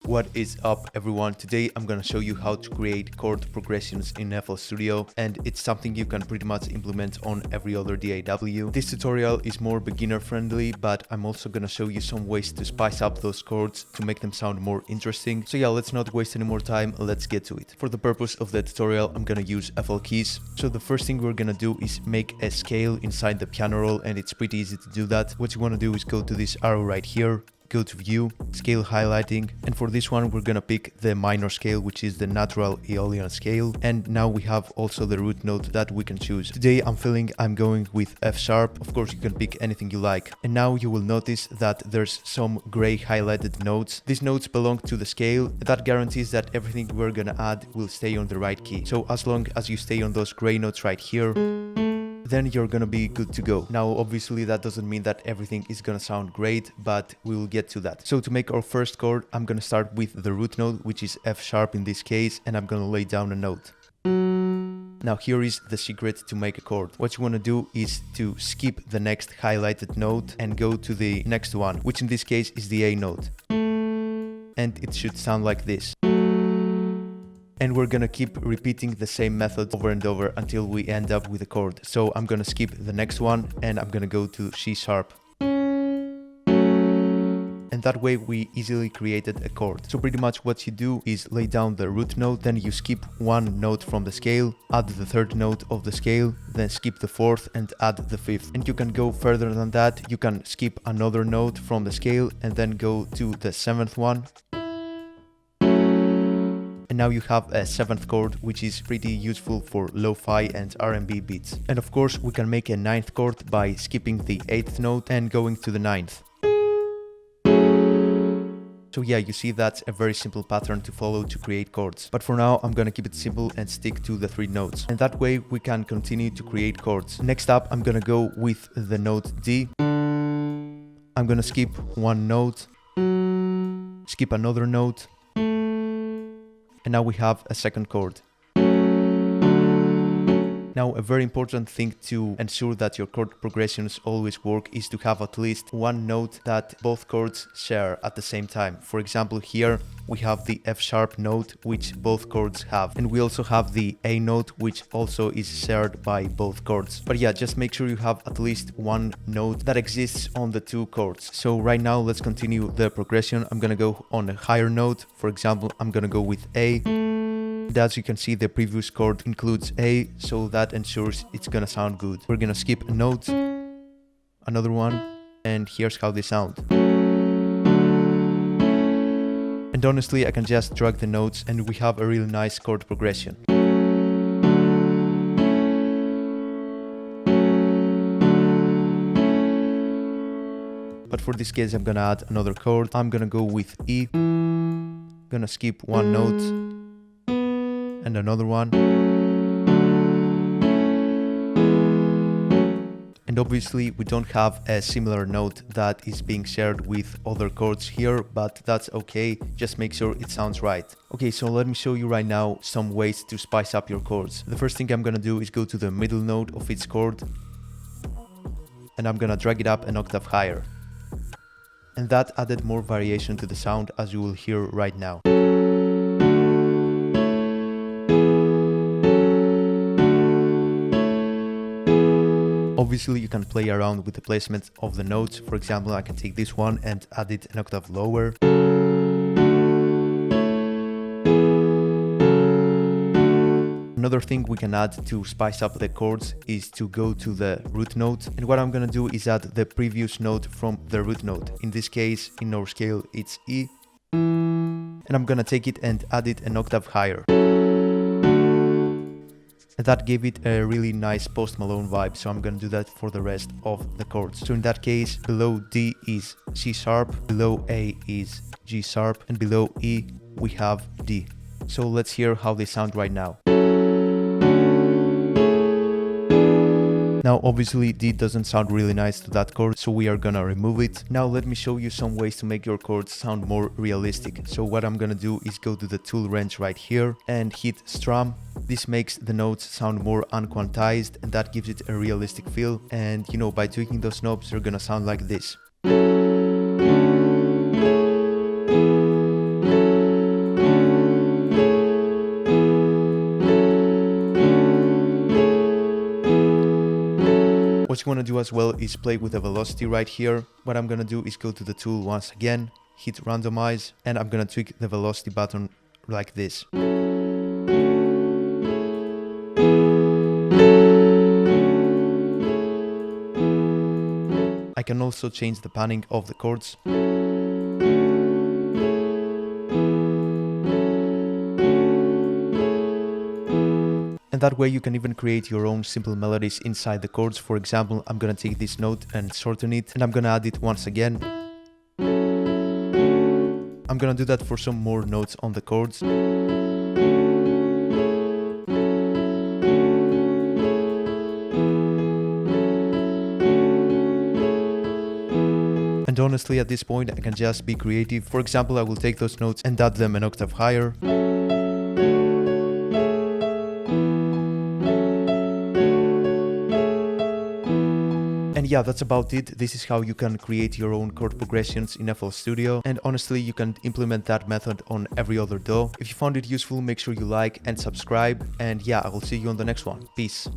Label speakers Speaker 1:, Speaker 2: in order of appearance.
Speaker 1: What is up everyone? Today I'm gonna show you how to create chord progressions in FL Studio, and it's something you can pretty much implement on every other DAW. This tutorial is more beginner friendly, but I'm also gonna show you some ways to spice up those chords to make them sound more interesting. So yeah, let's not waste any more time, let's get to it. For the purpose of the tutorial, I'm gonna use FL keys. So the first thing we're gonna do is make a scale inside the piano roll, and it's pretty easy to do that. What you wanna do is go to this arrow right here, go to view, scale highlighting, and for this one we're gonna pick the minor scale, which is the natural Aeolian scale, and now we have also the root note that we can choose. Today I'm going with F sharp. Of course you can pick anything you like. And now you will notice that there's some gray highlighted notes. These notes belong to the scale. That guarantees that everything we're gonna add will stay on the right key. So as long as you stay on those gray notes right here, then you're gonna be good to go. Now obviously that doesn't mean that everything is gonna sound great, but we will get to that. So to make our first chord, I'm gonna start with the root note, which is F sharp in this case, and I'm gonna lay down a note. Now here is the secret to make a chord. What you want to do is to skip the next highlighted note and go to the next one, which in this case is the A note. And it should sound like this. And we're gonna keep repeating the same method over and over until we end up with a chord. So I'm gonna skip the next one and I'm gonna go to C sharp. And that way we easily created a chord. So pretty much what you do is lay down the root note, then you skip one note from the scale, add the third note of the scale, then skip the fourth and add the fifth. And you can go further than that. You can skip another note from the scale and then go to the seventh one. And now you have a seventh chord, which is pretty useful for lo-fi and R&B beats. And of course we can make a ninth chord by skipping the eighth note and going to the ninth. So yeah, you see that's a very simple pattern to follow to create chords. But for now I'm gonna keep it simple and stick to the three notes. And that way we can continue to create chords. Next up I'm gonna go with the note D. I'm gonna skip one note, skip another note, and now we have a second chord. Now a very important thing to ensure that your chord progressions always work is to have at least one note that both chords share at the same time. For example, here we have the F sharp note, which both chords have, and we also have the A note, which also is shared by both chords. But yeah, just make sure you have at least one note that exists on the two chords. So right now let's continue the progression. I'm gonna go on a higher note. For example, I'm gonna go with A. And as you can see, the previous chord includes A, so that ensures it's gonna sound good. We're gonna skip a note, another one, and here's how they sound. And honestly, I can just drag the notes and we have a really nice chord progression. But for this case, I'm gonna add another chord. I'm gonna go with E, gonna skip one note, and another one. And obviously we don't have a similar note that is being shared with other chords here, but that's okay, just make sure it sounds right. Okay, so let me show you right now some ways to spice up your chords. The first thing I'm gonna do is go to the middle note of each chord, and I'm gonna drag it up an octave higher. And that added more variation to the sound, as you will hear right now. Obviously you can play around with the placement of the notes. For example, I can take this one and add it an octave lower. Another thing we can add to spice up the chords is to go to the root note, and what I'm gonna do is add the previous note from the root note. In this case, in our scale, it's E, and I'm gonna take it and add it an octave higher. And that gave it a really nice Post Malone vibe, so I'm gonna do that for the rest of the chords. So in that case, below D is C sharp, below A is G sharp, and below E we have D. So let's hear how they sound right now. Now obviously D doesn't sound really nice to that chord, so we are gonna remove it. Now let me show you some ways to make your chords sound more realistic. So what I'm gonna do is go to the tool wrench right here and hit strum. This makes the notes sound more unquantized, and that gives it a realistic feel. And you know, by tweaking those knobs, they're gonna sound like this. What you want to do as well is play with the velocity right here. What I'm gonna do is go to the tool once again, hit randomize, and I'm gonna tweak the velocity button like this. I can also change the panning of the chords. And that way you can even create your own simple melodies inside the chords. For example, I'm gonna take this note and shorten it, and I'm gonna add it once again. I'm gonna do that for some more notes on the chords. And honestly, at this point, I can just be creative. For example, I will take those notes and add them an octave higher. And yeah, that's about it. This is how you can create your own chord progressions in FL Studio. And honestly, you can implement that method on every other DAW. If you found it useful, make sure you like and subscribe. And yeah, I will see you on the next one. Peace.